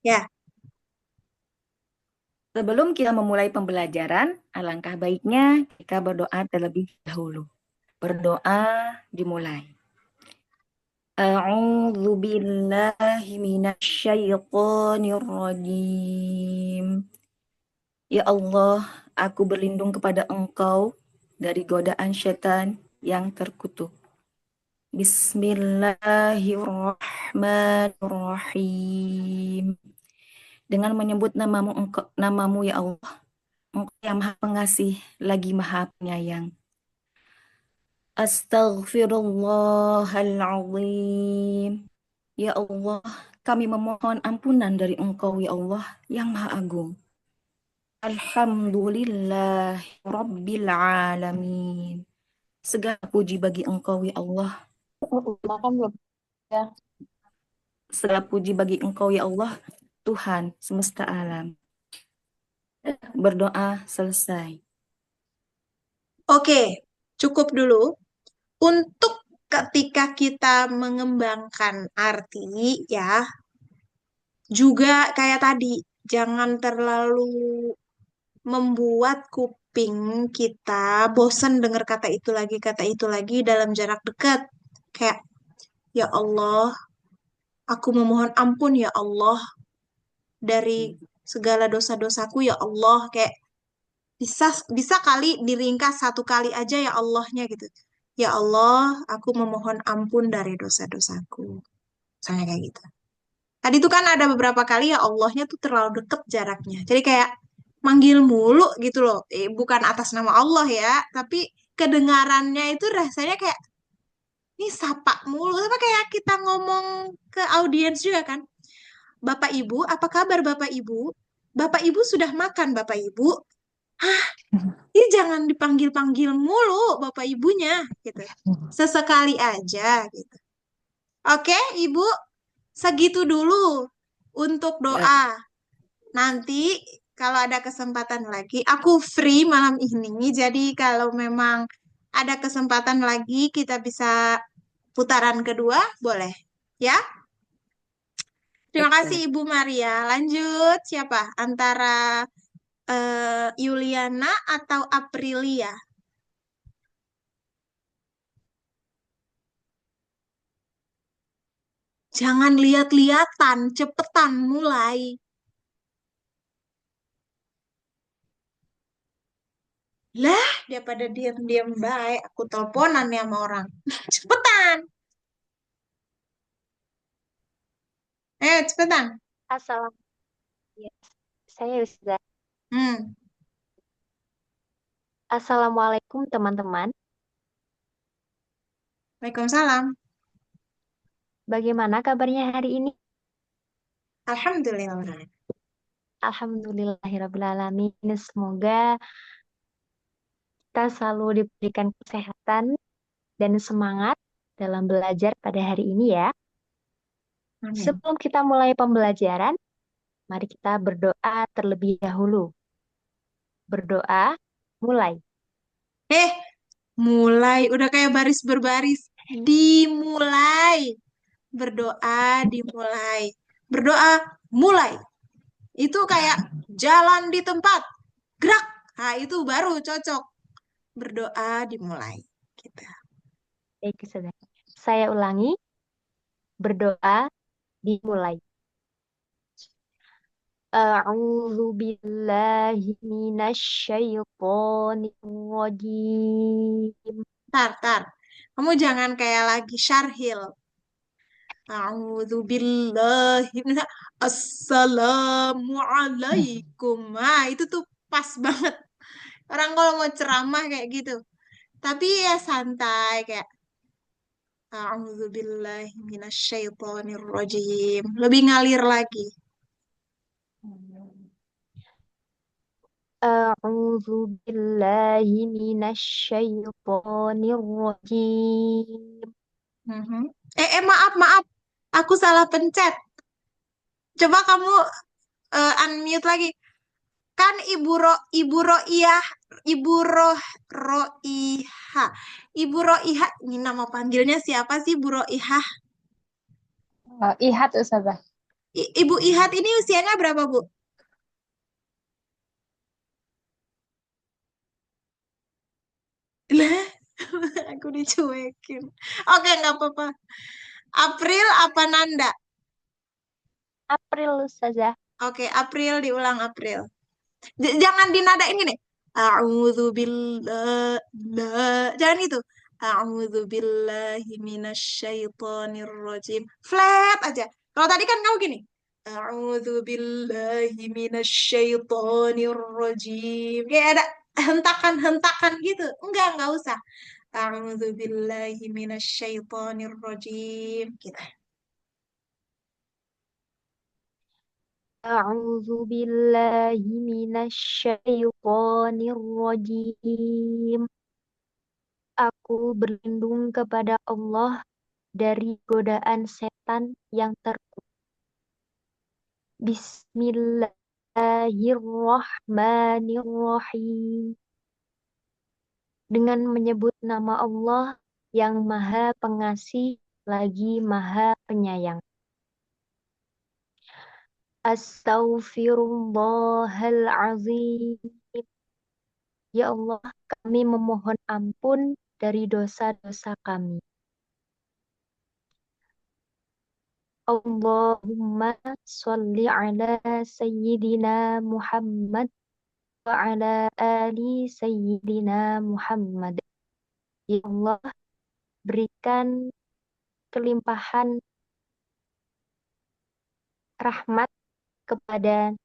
Ya, Sebelum kita memulai pembelajaran, alangkah baiknya kita berdoa terlebih dahulu. Berdoa dimulai. A'udzu billahi minasyaitonir rajim. Ya Allah, aku berlindung kepada Engkau dari godaan setan yang terkutuk. Bismillahirrahmanirrahim. Dengan menyebut namamu ya Allah, Engkau yang Maha Pengasih lagi Maha Penyayang. Astaghfirullahaladzim. Ya Allah, kami memohon ampunan dari Engkau ya Allah yang Maha Agung. Alhamdulillah Rabbil Alamin. Segala puji bagi Engkau ya Allah. makan belum? Ya. Segala puji bagi Engkau ya Allah, Tuhan semesta alam. Berdoa selesai. Oke, cukup dulu. Untuk ketika kita mengembangkan arti, ya, juga kayak tadi, jangan terlalu membuat kuping kita bosen dengar kata itu lagi dalam jarak dekat. Kayak, ya Allah, aku memohon ampun ya Allah dari segala dosa-dosaku ya Allah. Kayak bisa bisa kali diringkas satu kali aja ya Allahnya gitu. Ya Allah, aku memohon ampun dari dosa-dosaku. Misalnya kayak gitu. Tadi tuh kan ada beberapa kali ya Allahnya tuh terlalu deket jaraknya. Jadi kayak manggil mulu gitu loh. Bukan atas nama Allah ya, tapi kedengarannya itu rasanya kayak ini sapa mulu. Sama kayak kita ngomong ke audiens juga kan. Bapak Ibu, apa kabar Bapak Ibu? Bapak Ibu sudah makan Bapak Ibu? Hah, ini jangan dipanggil-panggil mulu Bapak Ibunya gitu. Sesekali aja gitu. Oke, Ibu, segitu dulu untuk Ya, doa. Nanti kalau ada kesempatan lagi, aku free malam ini. Jadi kalau memang ada kesempatan lagi, kita bisa putaran kedua, boleh. Ya, terima kasih Ustaz. Ibu Maria. Lanjut, siapa? Antara Yuliana atau Aprilia? Jangan lihat-lihatan, cepetan mulai. Lah, daripada diam-diam baik, aku teleponan nih sama orang. Cepetan. Cepetan. Assalamualaikum. Saya Yusda. Hmm. Assalamualaikum teman-teman. Waalaikumsalam. Bagaimana kabarnya hari ini? Alhamdulillah. Alhamdulillahirrabbilalamin. Semoga kita selalu diberikan kesehatan dan semangat dalam belajar pada hari ini ya. Amin. Sebelum kita mulai pembelajaran, mari kita berdoa terlebih dahulu. Berdoa, mulai. Eh, mulai. Udah kayak baris berbaris. Dimulai. Berdoa, dimulai. Berdoa, mulai. Itu kayak jalan di tempat. Gerak. Nah, itu baru cocok. Berdoa, dimulai. Gitu. Baik, Ustazah. Saya ulangi, berdoa, dimulai. A'udzu billahi minasyaitonir rajim. Tar, tar. Kamu jangan kayak lagi syarhil. A'udzu billahi Assalamualaikum. Nah, itu tuh pas banget. Orang kalau mau ceramah kayak gitu. Tapi ya santai kayak A'udzu billahi minasyaitonir rajim. Lebih ngalir lagi. A'udzu billahi minasyaitonir rajim. Mhm. Maaf, maaf. Aku salah pencet. Coba kamu unmute lagi. Kan Ibu Roiyah, Ibu Roiha. Ibu Roiha, ini nama panggilnya siapa sih Ibu Roiha? Ihat Ustazah. Ibu Ihat ini usianya berapa, Bu? Lah, aku dicuekin. Oke, nggak apa-apa. April apa Nanda? April Ustazah. Oke, April diulang April. Jangan dinadain gini. A'udzu billah. Jangan gitu. A'udzu billahi minasyaitonir rajim. Flat aja. Kalau tadi kan kamu gini. A'udzu billahi minasyaitonir rajim. Kayak ada hentakan-hentakan gitu. Enggak usah. A'udzu billahi minasyaitonir rajim. Gitu. A'udzu billahi minasyaitonir rajim. Aku berlindung kepada Allah dari godaan setan yang terkutuk. Bismillahirrahmanirrahim. Dengan menyebut nama Allah yang Maha Pengasih lagi Maha Penyayang. Astaghfirullahalazim. Ya Allah, kami memohon ampun dari dosa-dosa kami. Allahumma sholli ala Sayyidina Muhammad wa ala ali Sayyidina Muhammad. Ya Allah, berikan kelimpahan rahmat kepada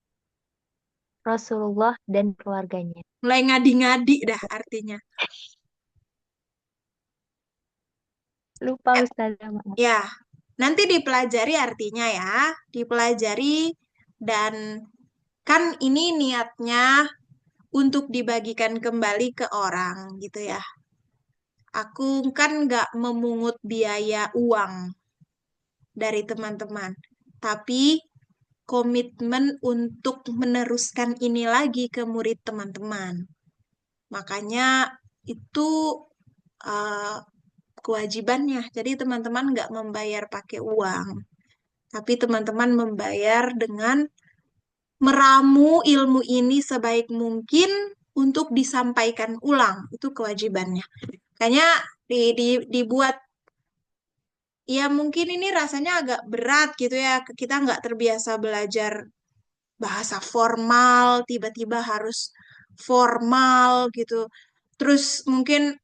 Rasulullah dan keluarganya. Mulai ngadi-ngadi dah artinya. Lupa Ustazah, maaf. Ya, nanti dipelajari artinya ya. Dipelajari dan kan ini niatnya untuk dibagikan kembali ke orang gitu ya. Aku kan nggak memungut biaya uang dari teman-teman, tapi komitmen untuk meneruskan ini lagi ke murid teman-teman. Makanya itu uh, kewajibannya. Jadi teman-teman nggak membayar pakai uang, tapi teman-teman membayar dengan meramu ilmu ini sebaik mungkin untuk disampaikan ulang. Itu kewajibannya. Kayaknya dibuat, ya mungkin ini rasanya agak berat gitu ya. Kita nggak terbiasa belajar bahasa formal, tiba-tiba harus formal gitu. Terus mungkin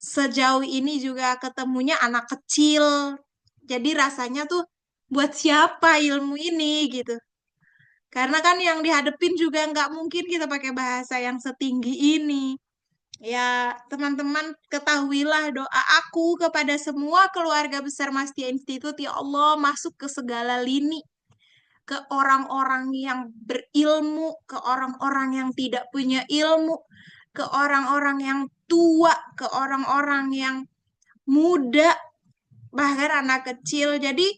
sejauh ini juga ketemunya anak kecil. Jadi rasanya tuh buat siapa ilmu ini gitu. Karena kan yang dihadepin juga nggak mungkin kita pakai bahasa yang setinggi ini. Ya, teman-teman ketahuilah doa aku kepada semua keluarga besar Mastia Institute. Ya Allah, masuk ke segala lini. Ke orang-orang yang berilmu, ke orang-orang yang tidak punya ilmu, ke orang-orang yang tua, ke orang-orang yang muda, bahkan anak kecil. Jadi,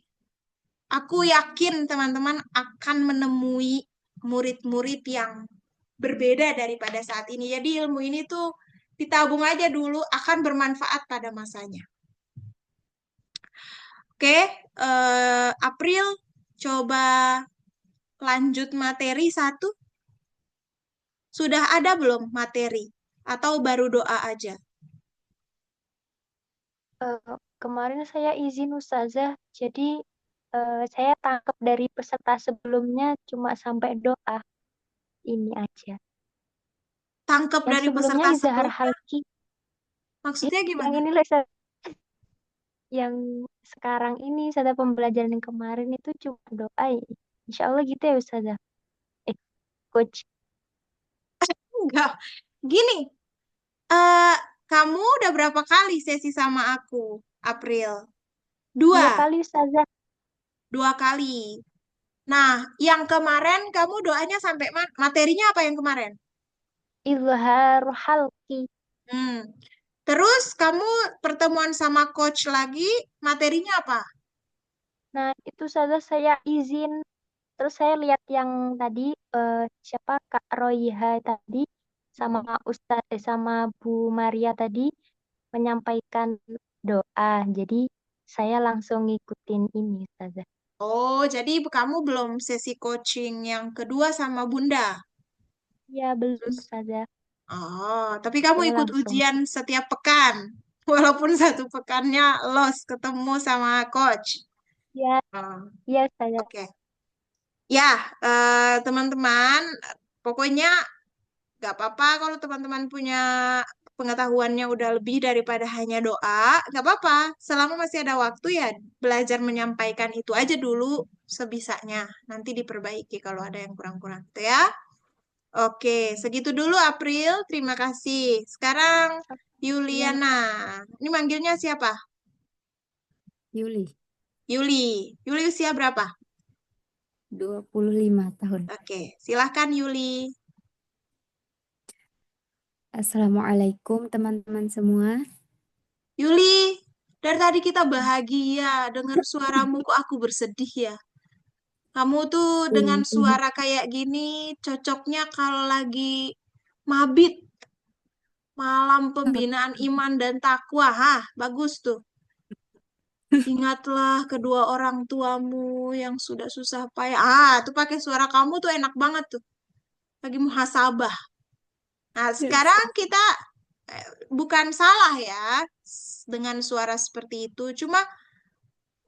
aku yakin teman-teman akan menemui murid-murid yang berbeda daripada saat ini. Jadi ilmu ini tuh ditabung aja dulu, akan bermanfaat pada masanya. Oke, April, coba lanjut materi satu. Sudah ada belum materi? Atau baru doa aja? Kemarin saya izin Ustazah, jadi saya tangkap dari peserta sebelumnya cuma sampai doa ini aja. Tangkep Yang dari sebelumnya peserta Izhar sebelumnya, Halki, maksudnya yang gimana? ini lah yang sekarang ini Ustazah pembelajaran yang kemarin itu cuma doa. Insya Allah gitu ya Ustazah. Coach. Enggak. Gini, eh kamu udah berapa kali sesi sama aku, April? Dua Dua, kali Ustazah. dua kali. Nah, yang kemarin kamu doanya sampai materinya apa yang kemarin? Izhar Halki. Hmm. Terus kamu pertemuan sama coach lagi, materinya apa? Nah, itu Ustazah saya izin. Terus saya lihat yang tadi siapa Kak Royha tadi sama sama Bu Maria tadi menyampaikan doa. Jadi saya langsung ngikutin ini Ustazah. Oh, jadi kamu belum sesi coaching yang kedua sama Bunda. Ya, belum Terus, Ustazah. oh, tapi kamu Saya ikut langsung. ujian setiap pekan. Walaupun satu pekannya los ketemu sama coach. Ya, Oh, ya Ustazah. oke. Ya, teman-teman, pokoknya gak apa-apa kalau teman-teman punya pengetahuannya udah lebih daripada hanya doa, gak apa-apa. Selama masih ada waktu ya belajar menyampaikan itu aja dulu sebisanya. Nanti diperbaiki kalau ada yang kurang-kurang gitu ya. Oke, segitu dulu April. Terima kasih. Sekarang Iya, Yuliana. Ini manggilnya siapa? Yuli, Yuli. Yuli usia berapa? 25 tahun. Oke, silahkan Yuli. Assalamualaikum teman-teman semua. Yuli, dari tadi kita bahagia. Dengar suaramu kok aku bersedih ya. Kamu tuh dengan suara kayak gini cocoknya kalau lagi mabit, malam pembinaan iman dan takwa. Hah, bagus tuh. Ingatlah kedua orang tuamu yang sudah susah payah. Ah, tuh pakai suara kamu tuh enak banget tuh. Lagi muhasabah. Nah, Yes. sekarang kita bukan salah ya dengan suara seperti itu. Cuma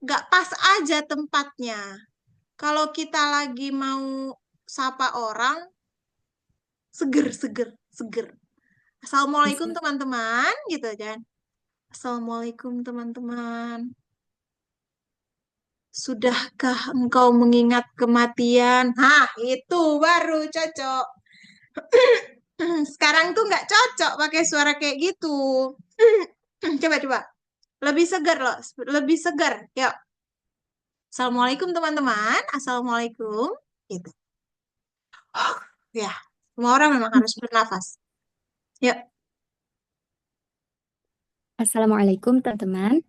nggak pas aja tempatnya. Kalau kita lagi mau sapa orang, seger, seger, seger. Assalamualaikum Bisa. teman-teman, gitu kan. Assalamualaikum teman-teman. Sudahkah engkau mengingat kematian? Hah, itu baru cocok. Sekarang tuh nggak cocok pakai suara kayak gitu. Coba-coba. Lebih segar loh, lebih segar. Yuk. Assalamualaikum teman-teman. Assalamualaikum. Gitu. Ya, semua orang memang harus bernafas. Yuk. Assalamualaikum teman-teman.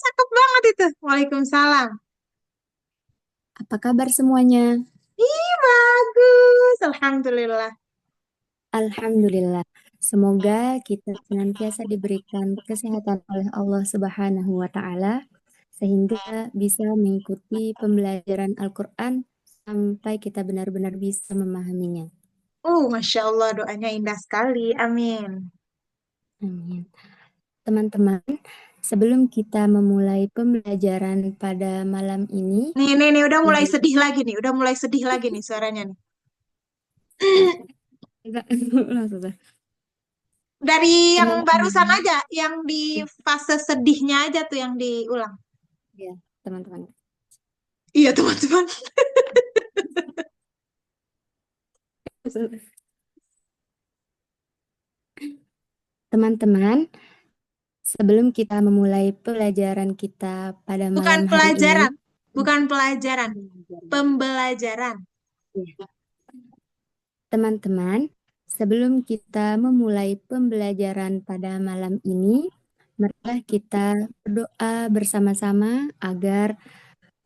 Cakep banget itu. Waalaikumsalam. Apa kabar semuanya? Ih, bagus. Alhamdulillah. Alhamdulillah. Semoga kita senantiasa diberikan kesehatan oleh Allah Subhanahu wa Ta'ala sehingga bisa mengikuti pembelajaran Al-Quran sampai kita benar-benar bisa memahaminya. Masya Allah, doanya indah sekali. Amin. Amin. Teman-teman, sebelum kita memulai pembelajaran pada malam ini, Nih, udah mulai yang sedih lagi nih. Udah mulai sedih lagi nih suaranya nih. Dari yang barusan teman-teman, aja, yang di fase sedihnya aja tuh yang diulang. ya, teman-teman. Iya, teman-teman. Teman-teman, sebelum kita memulai pelajaran kita pada Bukan malam hari ini, pelajaran. Bukan pelajaran. Pembelajaran. teman-teman, sebelum kita memulai pembelajaran pada malam ini, marilah kita berdoa bersama-sama agar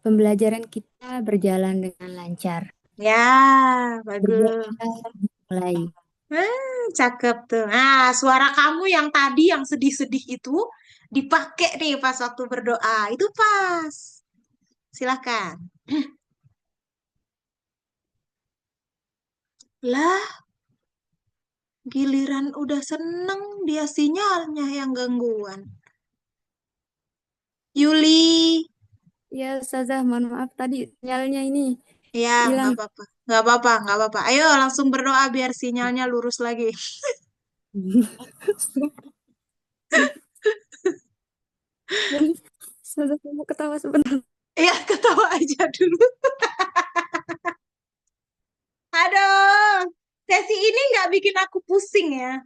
pembelajaran kita berjalan dengan lancar. Ya, bagus. Berdoa mulai. Cakep tuh. Nah, suara kamu yang tadi yang sedih-sedih itu dipakai nih pas waktu berdoa. Itu pas. Silakan. Lah, giliran udah seneng dia sinyalnya yang gangguan. Yuli. Ya, Ustazah, mohon maaf tadi sinyalnya ini Ya, nggak hilang. apa-apa. Nggak apa-apa, nggak apa-apa. Ayo langsung berdoa biar sinyalnya lurus lagi. Ustazah, kamu ketawa sebentar. Ya, ketawa aja dulu. Aduh, sesi ini nggak bikin aku pusing ya.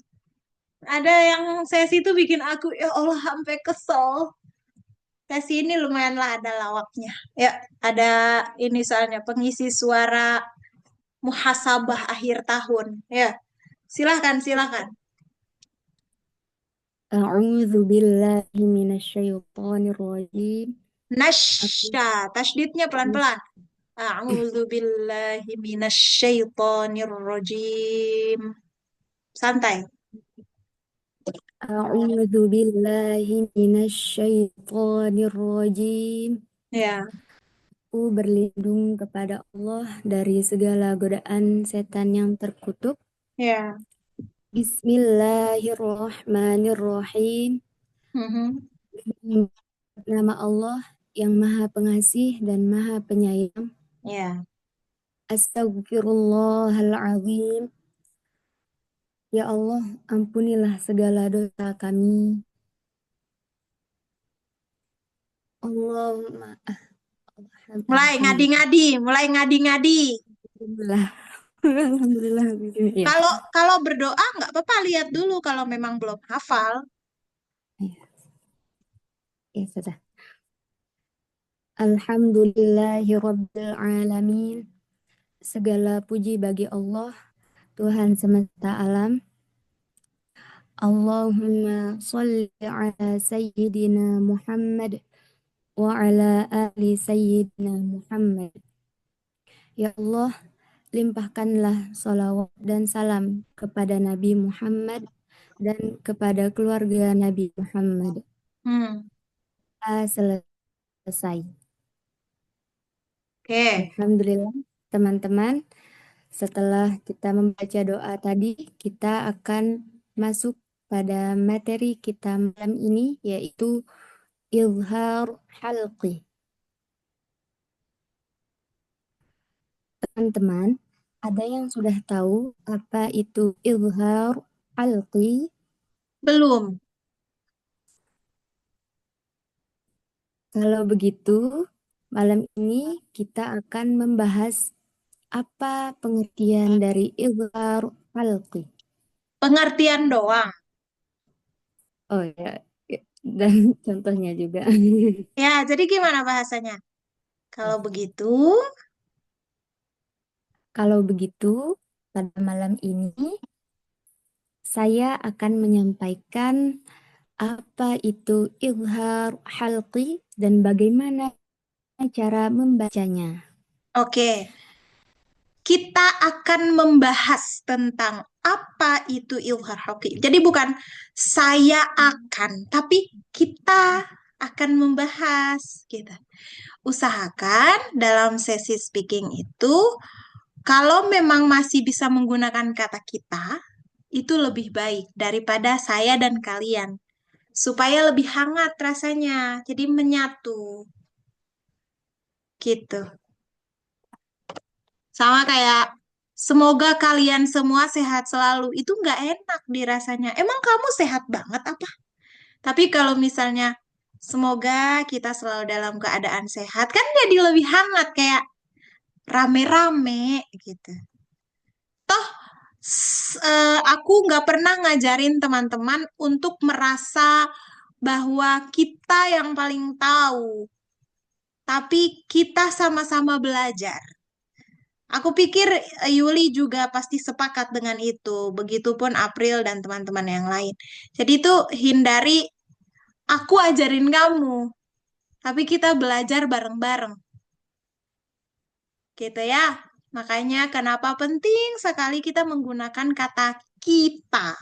Ada yang sesi itu bikin aku, ya Allah, sampai kesel. Sesi ini lumayan lah ada lawaknya. Ya, ada ini soalnya pengisi suara muhasabah akhir tahun. Ya, silahkan, silahkan. A'udzu billahi minasyaitonir rajim. Nasya, tasdidnya pelan-pelan. A'udzu billahi minasyaitonir rajim. Santai. A'udzu billahi minasyaitonir rajim. Ya. Aku berlindung kepada Allah dari segala godaan setan yang terkutuk. Ya. Bismillahirrahmanirrahim. Mhm. Nama Allah yang Maha Pengasih dan Maha Penyayang. Ya. Astagfirullahaladzim. Ya Allah, ampunilah segala dosa kami. Allahumma Mulai ngadi-ngadi, mulai ngadi-ngadi. Alhamdulillah. Alhamdulillah. Ya. Kalau berdoa nggak apa-apa, lihat dulu kalau memang belum hafal. Ya, sudah. Alhamdulillahirabbil alamin. Segala puji bagi Allah, Tuhan semesta alam. Allahumma sholli ala sayyidina Muhammad wa ala ali sayyidina Muhammad. Ya Allah, limpahkanlah sholawat dan salam kepada Nabi Muhammad dan kepada keluarga Nabi Muhammad. Selesai. Oke. Alhamdulillah, teman-teman. Setelah kita membaca doa tadi, kita akan masuk pada materi kita malam ini, yaitu izhar halqi. Teman-teman, ada yang sudah tahu apa itu izhar halqi? Belum. Kalau begitu, malam ini kita akan membahas apa pengertian dari izhar halqi. Pengertian doang. Oh ya, dan contohnya juga. Ya, jadi gimana bahasanya? Kalau begitu, pada malam ini saya akan menyampaikan apa itu izhar halqi dan bagaimana cara membacanya. oke. Kita akan membahas tentang apa itu izhar halqi. Jadi bukan saya akan, tapi kita akan membahas gitu. Usahakan dalam sesi speaking itu, kalau memang masih bisa menggunakan kata kita, itu lebih baik daripada saya dan kalian. Supaya lebih hangat rasanya, jadi menyatu. Gitu. Sama kayak, semoga kalian semua sehat selalu. Itu nggak enak dirasanya. Emang kamu sehat banget apa? Tapi kalau misalnya, semoga kita selalu dalam keadaan sehat, kan jadi lebih hangat, kayak rame-rame gitu. Toh, aku nggak pernah ngajarin teman-teman untuk merasa bahwa kita yang paling tahu, tapi kita sama-sama belajar. Aku pikir Yuli juga pasti sepakat dengan itu, begitupun April dan teman-teman yang lain. Jadi itu hindari aku ajarin kamu, tapi kita belajar bareng-bareng. Gitu ya. Makanya kenapa penting sekali kita menggunakan kata kita.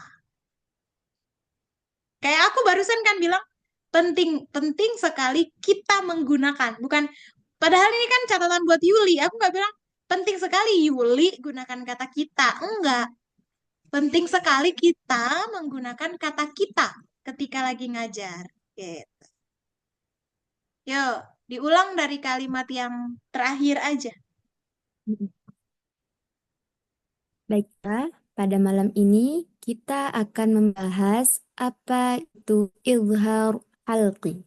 Kayak aku barusan kan bilang penting sekali kita menggunakan, bukan padahal ini kan catatan buat Yuli. Aku nggak bilang penting sekali Yuli gunakan kata kita. Enggak. Penting sekali kita menggunakan kata kita ketika lagi ngajar. Gitu. Yuk, diulang dari kalimat yang terakhir aja. Baiklah, pada malam ini kita akan membahas apa itu izhar halqi.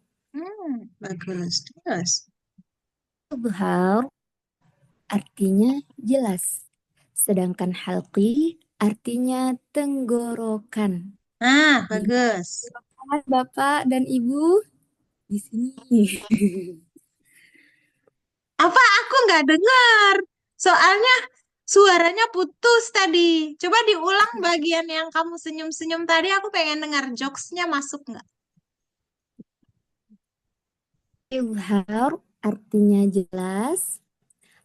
Bagus. Terus. Izhar artinya jelas, sedangkan halqi artinya tenggorokan. Nah, bagus. Bapak dan Ibu di sini. Apa aku nggak dengar? Soalnya suaranya putus tadi. Coba diulang bagian yang kamu senyum-senyum tadi. Aku pengen dengar jokesnya masuk nggak? Izhar artinya jelas,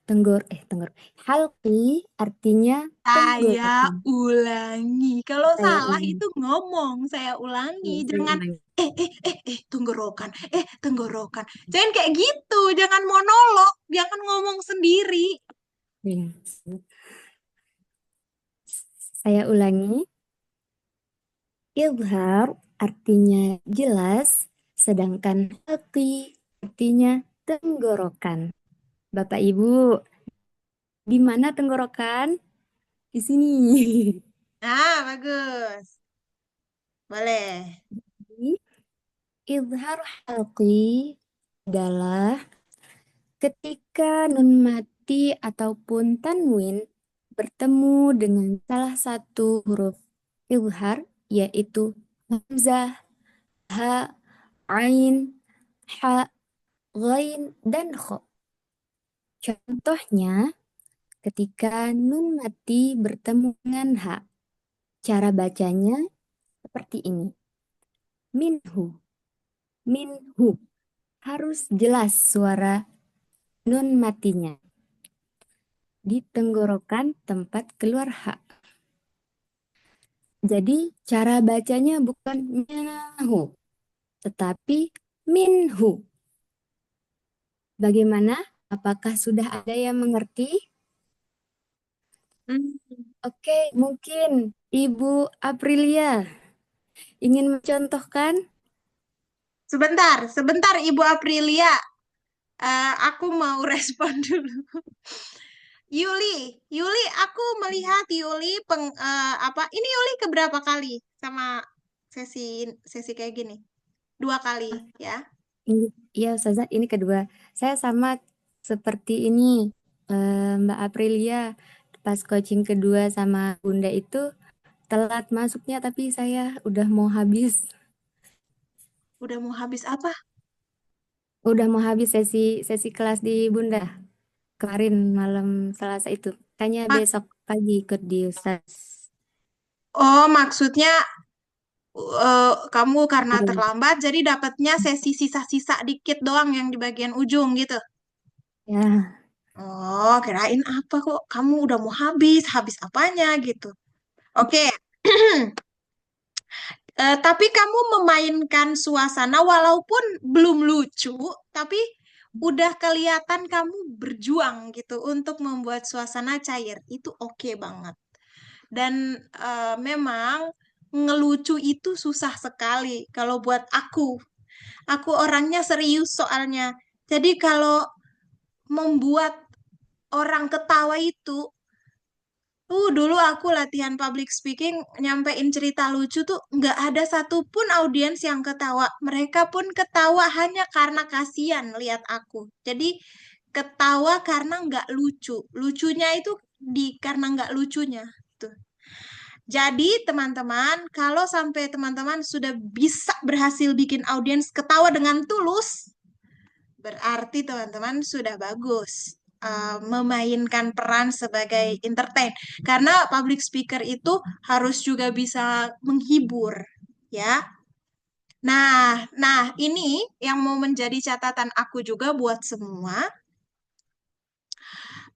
Halqi artinya Saya tenggorokan. ulangi. Kalau Saya salah ulangi. itu ngomong, saya ulangi. Saya Jangan ulangi. tenggorokan, tenggorokan. Jangan kayak gitu, jangan monolog, jangan ngomong sendiri. Ya. Saya ulangi. Izhar artinya jelas, sedangkan halqi artinya tenggorokan. Bapak Ibu, di mana tenggorokan? Di sini. Nah, bagus. Boleh. Izhar halqi adalah ketika nun mati ataupun tanwin bertemu dengan salah satu huruf izhar, yaitu hamzah, ha, ain, ha, ghain, dan kha. Contohnya, ketika nun mati bertemu dengan ha, cara bacanya seperti ini. Minhu, minhu. Harus jelas suara nun matinya di tenggorokan tempat keluar ha. Jadi cara bacanya bukan minhu, tetapi minhu. Bagaimana? Apakah sudah ada yang mengerti? Hmm. Oke, mungkin Ibu Aprilia ingin mencontohkan? Sebentar, Ibu Aprilia. Aku mau respon dulu. Yuli, aku melihat Yuli ini Yuli keberapa kali sama sesi kayak gini? 2 kali ya. Iya, Ustazah, ini kedua. Saya sama seperti ini, Mbak Aprilia. Pas coaching kedua sama Bunda itu telat masuknya, tapi saya udah mau habis. Udah mau habis apa? Udah mau habis sesi kelas di Bunda. Kemarin malam Selasa itu. Kayaknya Mak- besok pagi ikut di Ustaz. oh, maksudnya kamu karena Iya. terlambat jadi dapatnya sesi sisa-sisa dikit doang yang di bagian ujung gitu. Ya, Oh, kirain apa kok kamu udah mau habis apanya gitu. Oke. Tapi kamu memainkan suasana walaupun belum lucu, tapi udah kelihatan kamu berjuang gitu untuk membuat suasana cair. Itu oke banget. Dan memang ngelucu itu susah sekali kalau buat aku. Aku orangnya serius soalnya. Jadi kalau membuat orang ketawa itu dulu aku latihan public speaking, nyampein cerita lucu tuh nggak ada satupun audiens yang ketawa. Mereka pun ketawa hanya karena kasihan lihat aku. Jadi ketawa karena nggak lucu. Lucunya itu karena nggak lucunya. Tuh. Jadi teman-teman, kalau sampai teman-teman sudah bisa berhasil bikin audiens ketawa dengan tulus, berarti teman-teman sudah bagus memainkan peran sebagai entertain. Karena public speaker itu harus juga bisa menghibur, ya. Nah, ini yang mau menjadi catatan aku juga buat semua.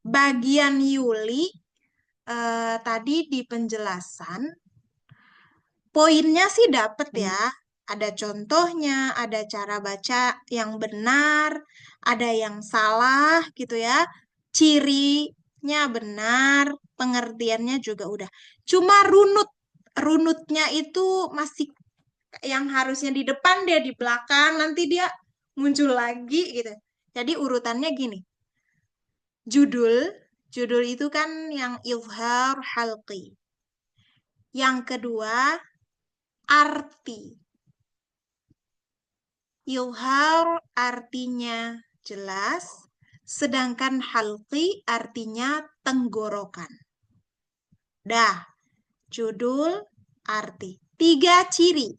Bagian Yuli tadi di penjelasan, poinnya sih dapet ya. Ada contohnya, ada cara baca yang benar, ada yang salah gitu ya. Cirinya benar, pengertiannya juga udah. Cuma runutnya itu masih yang harusnya di depan dia di belakang, nanti dia muncul lagi gitu. Jadi urutannya gini. Judul itu kan yang izhar halqi. Yang kedua, arti. Izhar artinya jelas, sedangkan halqi artinya tenggorokan. Dah, judul, arti. 3 ciri.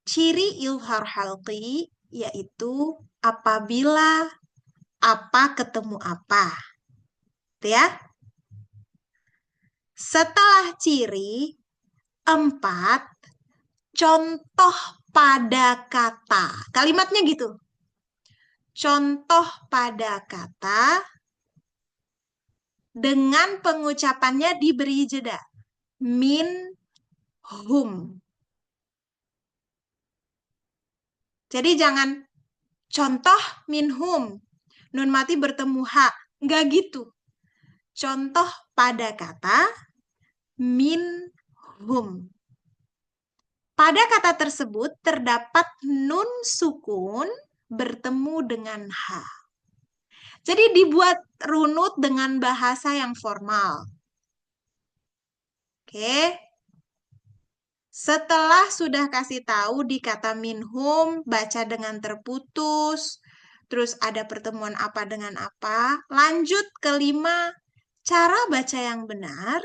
Ciri izhar halqi yaitu apabila apa ketemu apa. Gitu ya. Setelah ciri, 4, contoh pada kata. Kalimatnya gitu. Contoh pada kata dengan pengucapannya diberi jeda. Minhum. Jadi jangan contoh minhum. Nun mati bertemu H. Nggak gitu. Contoh pada kata minhum. Pada kata tersebut terdapat nun sukun bertemu dengan H. Jadi dibuat runut dengan bahasa yang formal. Oke. Setelah sudah kasih tahu di kata minhum, baca dengan terputus, terus ada pertemuan apa dengan apa, lanjut ke 5, cara baca yang benar,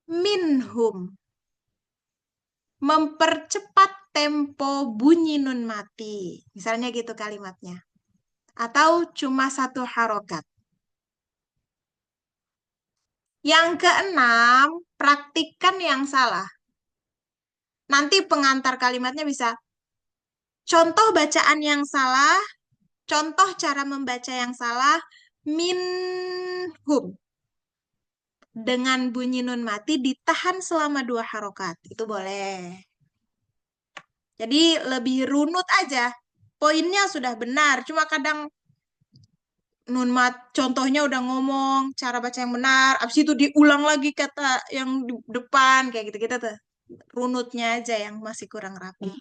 minhum. Mempercepat tempo bunyi nun mati. Misalnya gitu kalimatnya. Atau cuma satu harokat. Yang keenam, praktikkan yang salah. Nanti pengantar kalimatnya bisa contoh bacaan yang salah, contoh cara membaca yang salah, minhum. Dengan bunyi nun mati ditahan selama 2 harokat. Itu boleh. Jadi lebih runut aja. Poinnya sudah benar, cuma kadang nun mat contohnya udah ngomong cara baca yang benar, abis itu diulang lagi kata yang di depan kayak gitu-gitu tuh. Runutnya aja yang masih kurang rapi.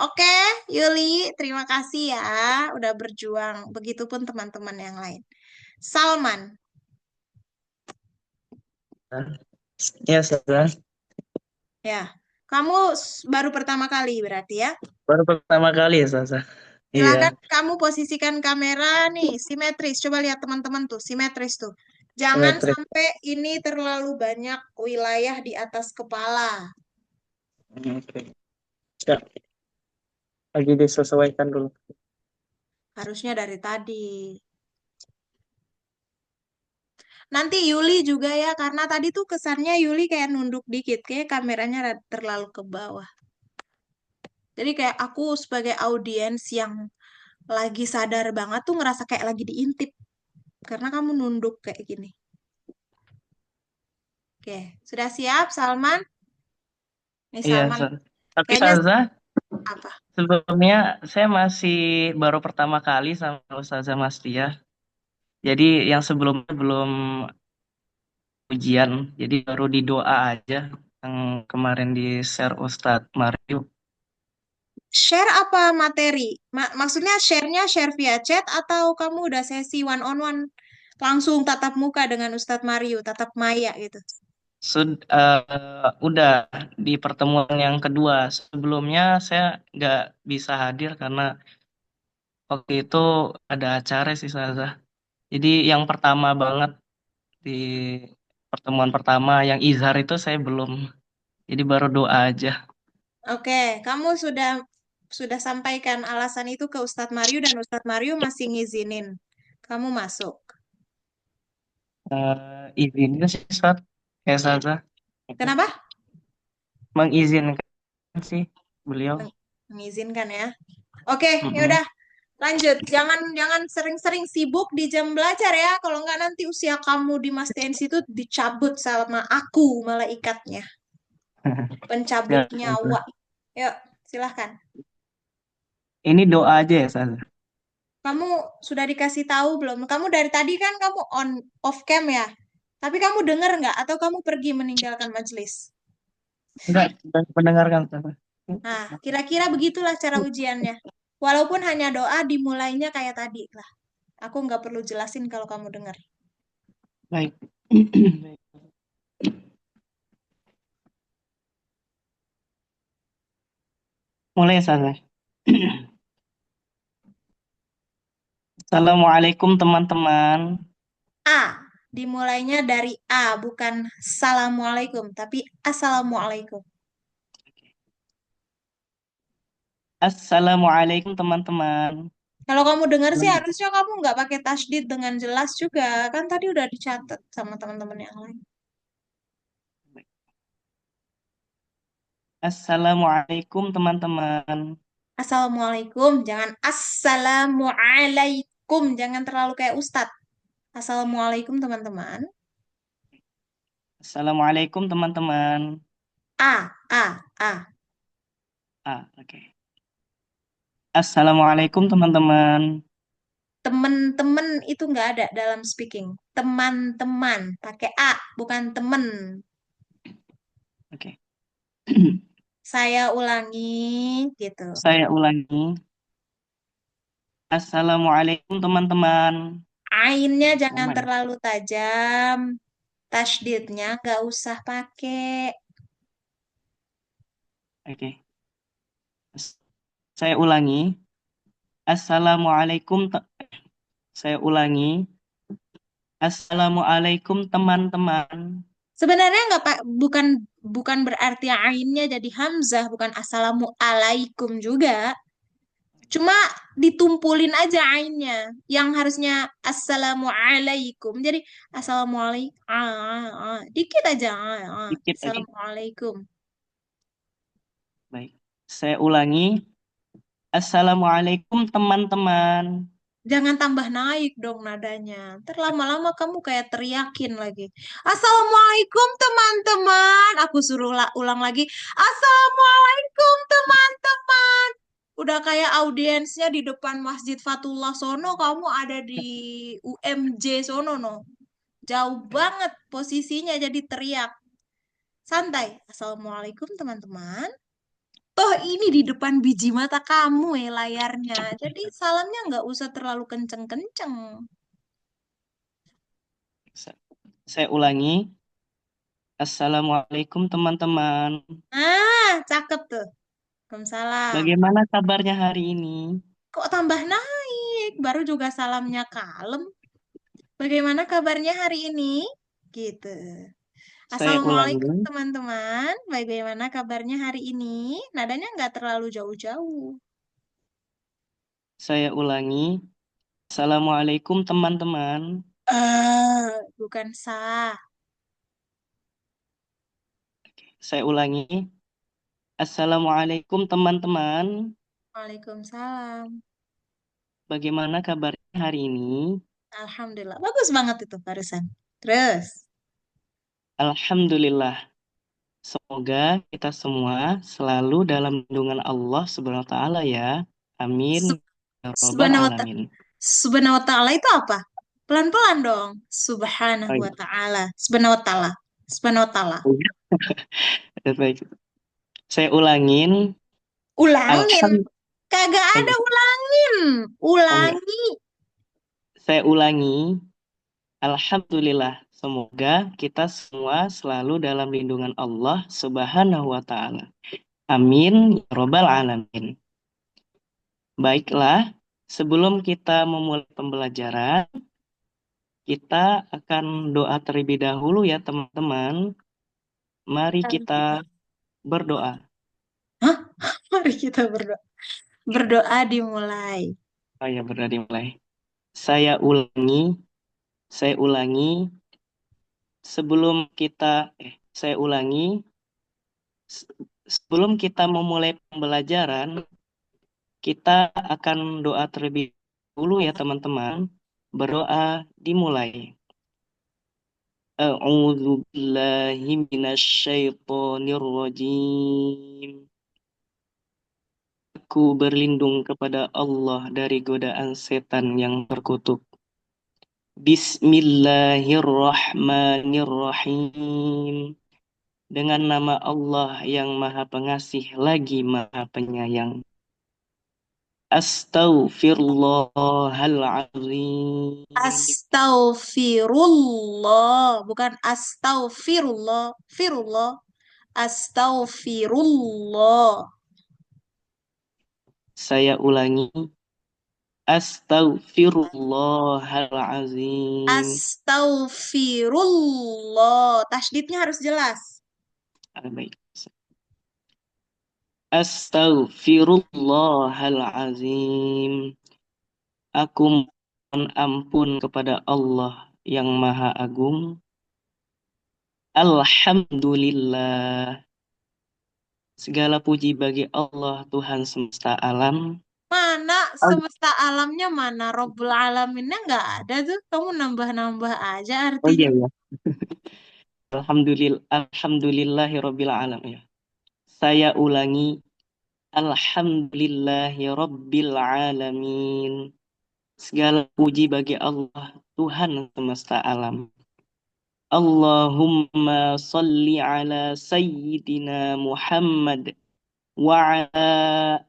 Oke, Yuli, terima kasih ya udah berjuang. Begitupun teman-teman yang lain. Salman, Ya, Ustazah. ya. Kamu baru pertama kali berarti ya? Baru pertama kali ya, Ustazah. Silakan Iya, kamu posisikan kamera nih, simetris. Coba lihat teman-teman tuh, simetris tuh. Jangan simetris. sampai ini terlalu banyak wilayah di atas kepala. Oke. Ya, lagi disesuaikan dulu. Harusnya dari tadi. Nanti Yuli juga ya, karena tadi tuh kesannya Yuli kayak nunduk dikit. Kayak kameranya terlalu ke bawah. Jadi kayak aku sebagai audiens yang lagi sadar banget tuh ngerasa kayak lagi diintip. Karena kamu nunduk kayak gini. Oke, sudah siap Salman? Nih Iya, Salman, Ustazah. Tapi kayaknya Ustazah, apa? sebelumnya saya masih baru pertama kali sama Ustazah Mastia. Jadi yang sebelumnya belum ujian, jadi baru di doa aja yang kemarin di share Ustadz Mario. Share apa materi? Maksudnya share-nya share via chat atau kamu udah sesi one on one langsung tatap muka dengan Ustadz Mario, tatap maya gitu? Udah di pertemuan yang kedua. Sebelumnya saya nggak bisa hadir karena waktu itu ada acara sih Ustazah. Jadi yang pertama banget di pertemuan pertama yang izhar itu saya belum. Jadi baru doa aja. Oke, kamu sudah sampaikan alasan itu ke Ustadz Mario dan Ustadz Mario masih ngizinin kamu masuk. Izinkan sih Ustaz. Ya Ustazah. Kenapa? Mengizinkan sih beliau. Mengizinkan ya. Oke, ya Mm-mm. udah lanjut. Jangan sering-sering sibuk di jam belajar ya. Kalau nggak nanti usia kamu di Master Institute dicabut sama aku malaikatnya, pencabut Ya, nyawa. Ustazah. Yuk, silahkan. Ini doa aja ya Ustazah. Kamu sudah dikasih tahu belum? Kamu dari tadi kan kamu on off cam ya. Tapi kamu dengar nggak? Atau kamu pergi meninggalkan majelis? Enggak, mendengarkan Ustazah. Nah, kira-kira begitulah cara ujiannya. Walaupun hanya doa, dimulainya kayak tadi lah. Aku nggak perlu jelasin kalau kamu dengar. Baik. Mulai Ustazah. Assalamualaikum teman-teman. A, dimulainya dari A, bukan Assalamualaikum, tapi Assalamualaikum. Assalamualaikum teman-teman. Kalau kamu dengar sih harusnya kamu nggak pakai tasydid dengan jelas juga. Kan tadi udah dicatat sama teman-teman yang lain. Assalamualaikum teman-teman. Assalamualaikum, jangan Assalamualaikum, jangan terlalu kayak Ustadz. Assalamualaikum teman-teman. Assalamualaikum teman-teman. A. Oke. Assalamualaikum teman-teman. Temen-temen itu nggak ada dalam speaking. Teman-teman, pakai A, bukan temen. Oke. Saya ulangi, gitu. Saya ulangi. Assalamualaikum teman-teman. Ainnya jangan Aman. terlalu tajam. Tasdidnya nggak usah pakai. Oke. Saya ulangi. Assalamualaikum. Saya ulangi. Assalamualaikum teman-teman. Sebenarnya nggak bukan bukan berarti ainnya jadi hamzah, bukan assalamualaikum juga. Cuma ditumpulin aja ainnya. Yang harusnya assalamualaikum. Jadi assalamualaikum. Dikit aja. Dikit aja. Assalamualaikum. Baik. Saya ulangi. Assalamualaikum teman-teman. Jangan tambah naik dong nadanya. Ntar lama-lama kamu kayak teriakin lagi. Assalamualaikum teman-teman. Aku suruh ulang lagi. Assalamualaikum teman-teman. Udah kayak audiensnya di depan Masjid Fatullah sono, kamu ada di UMJ sono no. Jauh banget posisinya jadi teriak. Santai. Assalamualaikum teman-teman. Toh ini di depan biji mata kamu layarnya. Jadi salamnya nggak usah terlalu kenceng-kenceng. Saya ulangi. Assalamualaikum teman-teman. Cakep tuh. Waalaikumsalam. Bagaimana kabarnya hari ini? Kok tambah naik? Baru juga salamnya kalem. Bagaimana kabarnya hari ini? Gitu. Saya Assalamualaikum ulangi. teman-teman. Bagaimana kabarnya hari ini? Nadanya nggak terlalu jauh-jauh. Saya ulangi. Assalamualaikum teman-teman. Bukan sah. Saya ulangi. Assalamualaikum teman-teman. Waalaikumsalam. Bagaimana kabarnya hari ini? Alhamdulillah. Bagus banget itu barusan. Terus. Alhamdulillah. Semoga kita semua selalu dalam lindungan Allah Subhanahu wa taala ya. Amin. Sub- Ya Rabbal Subhanahu wa alamin. Subhanahu wa ta'ala itu apa? Pelan-pelan dong. Subhanahu Baik. wa ta'ala. Subhanahu wa ta'ala. Subhanahu wa ta'ala. Baik. Saya ulangin. Ulangin. Kagak ada Baik. ulangin. Ulangi. Saya ulangi. Alhamdulillah. Semoga kita semua selalu dalam lindungan Allah Subhanahu wa taala. Amin ya Rabbal alamin. Baiklah, sebelum kita memulai pembelajaran, kita akan doa terlebih dahulu ya teman-teman. Mari kita berdoa. Mari kita berdoa. Berdoa dimulai. Oh ya, berdoa dimulai. Saya ulangi. Sebelum kita, saya ulangi. Sebelum kita memulai pembelajaran, kita akan doa terlebih dahulu ya teman-teman. Berdoa dimulai. A'udzu billahi minasyaitonir rajim. Aku berlindung kepada Allah dari godaan setan yang terkutuk. Bismillahirrahmanirrahim. Dengan nama Allah yang Maha Pengasih lagi Maha Penyayang. Astaghfirullahaladzim. Astaghfirullah. Bukan astaghfirullah. Firullah. Astaghfirullah. Saya ulangi. Astaghfirullahaladzim. Astaghfirullah. Tasydidnya harus jelas. Baik. Astaghfirullahaladzim. Aku mohon ampun kepada Allah yang Maha Agung. Alhamdulillah. Segala puji bagi Allah Tuhan semesta alam. Mana Oh, semesta alamnya mana? Robbul alaminnya nggak ada tuh. Kamu nambah-nambah aja oh artinya. iya ya. Alhamdulillahirabbil alamin. Ya. Saya ulangi. Alhamdulillahirabbil alamin. Segala puji bagi Allah, Tuhan semesta alam. Allahumma salli ala Sayyidina Muhammad wa ala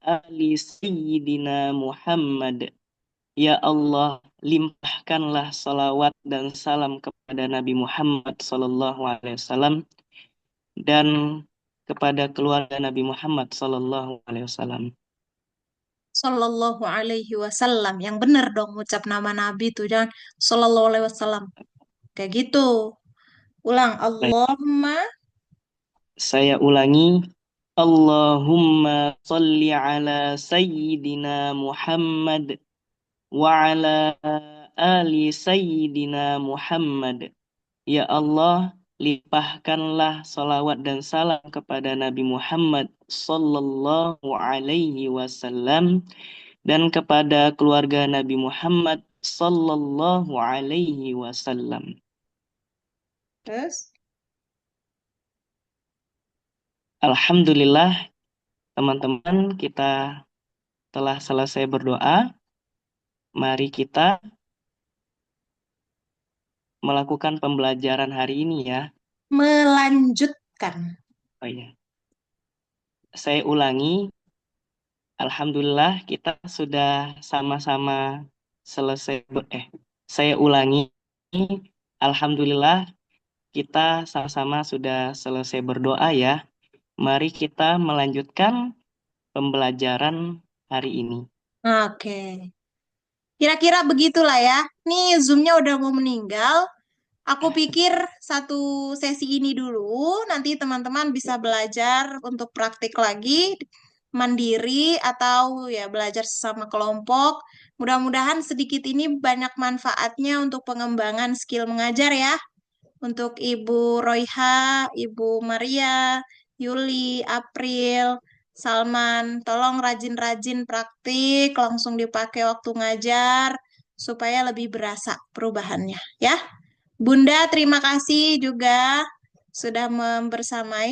ali Sayyidina Muhammad. Ya Allah, limpahkanlah salawat dan salam kepada Nabi Muhammad sallallahu alaihi wasallam dan kepada keluarga Nabi Muhammad sallallahu alaihi wasallam. Sallallahu alaihi wasallam. Yang benar dong ucap nama Nabi tuh. Jangan sallallahu alaihi wasallam. Kayak gitu. Ulang. Baik, Allahumma saya ulangi. Allahumma salli ala Sayyidina Muhammad wa ala ali Sayyidina Muhammad. Ya Allah, limpahkanlah salawat dan salam kepada Nabi Muhammad sallallahu alaihi wasallam dan kepada keluarga Nabi Muhammad sallallahu alaihi wasallam. terus. Alhamdulillah, teman-teman, kita telah selesai berdoa. Mari kita melakukan pembelajaran hari ini ya. Melanjutkan. Oh iya. Saya ulangi, alhamdulillah kita sudah sama-sama selesai saya ulangi, alhamdulillah kita sama-sama sudah selesai berdoa ya. Mari kita melanjutkan pembelajaran hari ini. Oke. Kira-kira begitulah ya. Nih Zoom-nya udah mau meninggal. Aku pikir satu sesi ini dulu, nanti teman-teman bisa belajar untuk praktik lagi, mandiri atau ya belajar sesama kelompok. Mudah-mudahan sedikit ini banyak manfaatnya untuk pengembangan skill mengajar ya. Untuk Ibu Royha, Ibu Maria, Yuli, April, Salman, tolong rajin-rajin praktik, langsung dipakai waktu ngajar, supaya lebih berasa perubahannya ya. Bunda, terima kasih juga sudah membersamai